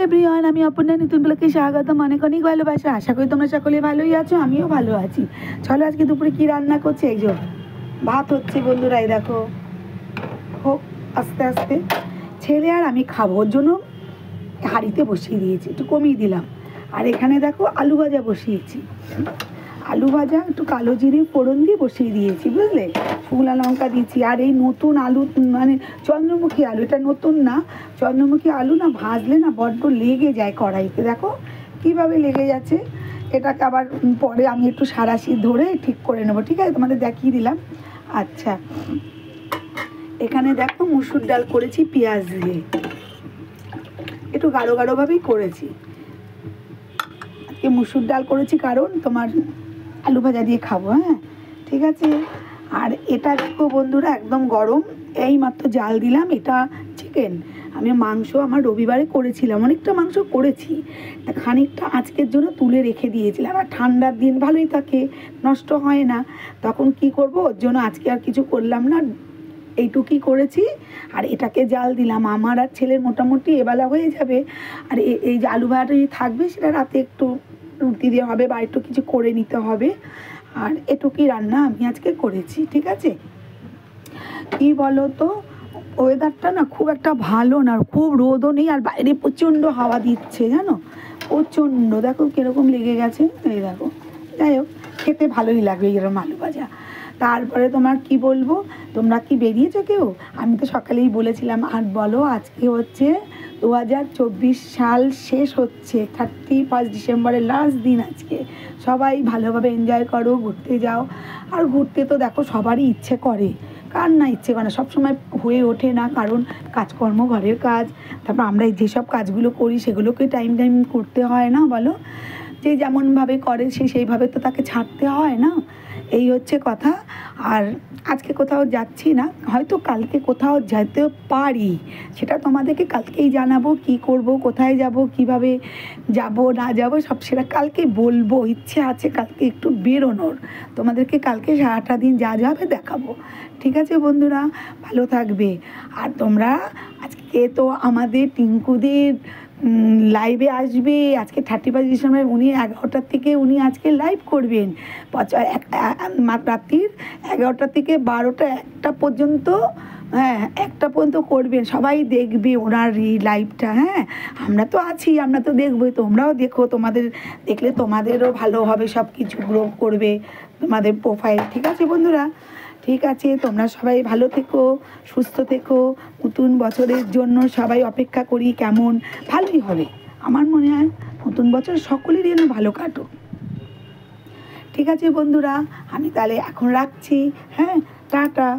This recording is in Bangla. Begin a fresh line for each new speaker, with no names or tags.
এভরিওয়ান, আমি অপর্ণা নতুন ব্লগে স্বাগতম। অনেক অনেক ভালোবাসা। আশা করি তোমরা সকলে ভালোই আছো, আমিও ভালো আছি। চলো আজকে দুপুরে কি রান্না করছে। এই যে ভাত হচ্ছে বন্ধুরা, এই দেখো হোক আস্তে আস্তে। ছেলে আর আমি খাবো, ওর জন্য হাঁড়িতে বসিয়ে দিয়েছি, একটু কমিয়ে দিলাম। আর এখানে দেখো আলু ভাজা বসিয়েছি, আলু ভাজা একটু কালো জিরে ফোড়ন দিয়ে বসিয়ে দিয়েছি, বুঝলে, শুকনো লঙ্কা দিয়েছি। আর এই নতুন আলু, মানে চন্দ্রমুখী আলু, এটা নতুন না, চন্দ্রমুখী আলু না ভাজলে না বড্ড লেগে যায় কড়াইতে, দেখো কীভাবে লেগে যাচ্ছে। এটাকে আবার পরে আমি একটু সারাশি ধরে ঠিক করে নেবো, ঠিক আছে, তোমাদের দেখিয়ে দিলাম। আচ্ছা, এখানে দেখো মুসুর ডাল করেছি পেঁয়াজ দিয়ে, একটু গাঢ় গাঢ়ভাবেই করেছি। আজকে মুসুর ডাল করেছি কারণ তোমার আলু ভাজা দিয়ে খাবো, হ্যাঁ ঠিক আছে। আর এটা দেখো বন্ধুরা একদম গরম, এই মাত্র জাল দিলাম। এটা চিকেন, আমি মাংস আমার রবিবারে করেছিলাম, অনেকটা মাংস করেছি, খানিকটা আজকের জন্য তুলে রেখে দিয়েছিলাম। আর ঠান্ডার দিন ভালোই থাকে, নষ্ট হয় না, তখন কি করব, ওর জন্য আজকে আর কিছু করলাম না, এইটুকুই করেছি। আর এটাকে জাল দিলাম, আমার আর ছেলের মোটামুটি এবেলা হয়ে যাবে। আর এই যে আলু ভাজাটা থাকবে, সেটা রাতে একটু রুটি দিয়ে হবে বা একটু কিছু করে নিতে হবে। আর এটুকুই রান্না আমি আজকে করেছি, ঠিক আছে। কি বলো তো, ওয়েদারটা না খুব একটা ভালো না, খুব রোদও নেই, আর বাইরে প্রচণ্ড হাওয়া দিচ্ছে জানো, প্রচণ্ড। দেখো কীরকম লেগে গেছে, এই দেখো। যাই হোক, খেতে ভালোই লাগবে এরকম আলু ভাজা। তারপরে তোমার কি বলবো, তোমরা কি বেরিয়েছো কেউ? আমি তো সকালেই বলেছিলাম। আর বলো, আজকে হচ্ছে 2024 সাল শেষ হচ্ছে, 31 ডিসেম্বরের লাস্ট দিন আজকে। সবাই ভালোভাবে এনজয় করো, ঘুরতে যাও। আর ঘুরতে তো দেখো সবারই ইচ্ছে করে, কার না ইচ্ছে করে না, সবসময় হয়ে ওঠে না, কারণ কাজকর্ম, ঘরের কাজ, তারপর আমরা যেসব কাজগুলো করি সেগুলোকে টাইম করতে হয় না, বলো। যে যেমনভাবে করে সেইভাবে তো তাকে ছাড়তে হয় না, এই হচ্ছে কথা। আর আজকে কোথাও যাচ্ছি না, হয়তো কালকে কোথাও যেতে পারি, সেটা তোমাদেরকে কালকেই জানাবো। কি করব, কোথায় যাব, কিভাবে যাব না যাব, সব সেটা কালকে বলবো। ইচ্ছে আছে কালকে একটু বেরোনোর, তোমাদেরকে কালকে সারাটা দিন যা যাবে দেখাবো, ঠিক আছে বন্ধুরা, ভালো থাকবে। আর তোমরা আজকে তো আমাদের টিঙ্কুদের লাইভে আসবে, আজকে 31 ডিসেম্বর, উনি 11টার থেকে উনি আজকে লাইভ করবেন, রাত্রির 11টা থেকে 12টা 1টা পর্যন্ত, হ্যাঁ 1টা পর্যন্ত করবেন। সবাই দেখবে ওনার এই লাইভটা, হ্যাঁ আমরা তো আছি, আমরা তো দেখবই, তোমরাও দেখো, তোমাদের দেখলে তোমাদেরও ভালো হবে, সব কিছু গ্রো করবে তোমাদের প্রোফাইল, ঠিক আছে বন্ধুরা। ঠিক আছে, তোমরা সবাই ভালো থেকো, সুস্থ থেকো। নতুন বছরের জন্য সবাই অপেক্ষা করি, কেমন ভালোই হবে আমার মনে হয়, নতুন বছর সকলেরই যেন ভালো কাটুক, ঠিক আছে বন্ধুরা। আমি তাহলে এখন রাখছি, হ্যাঁ টাটা।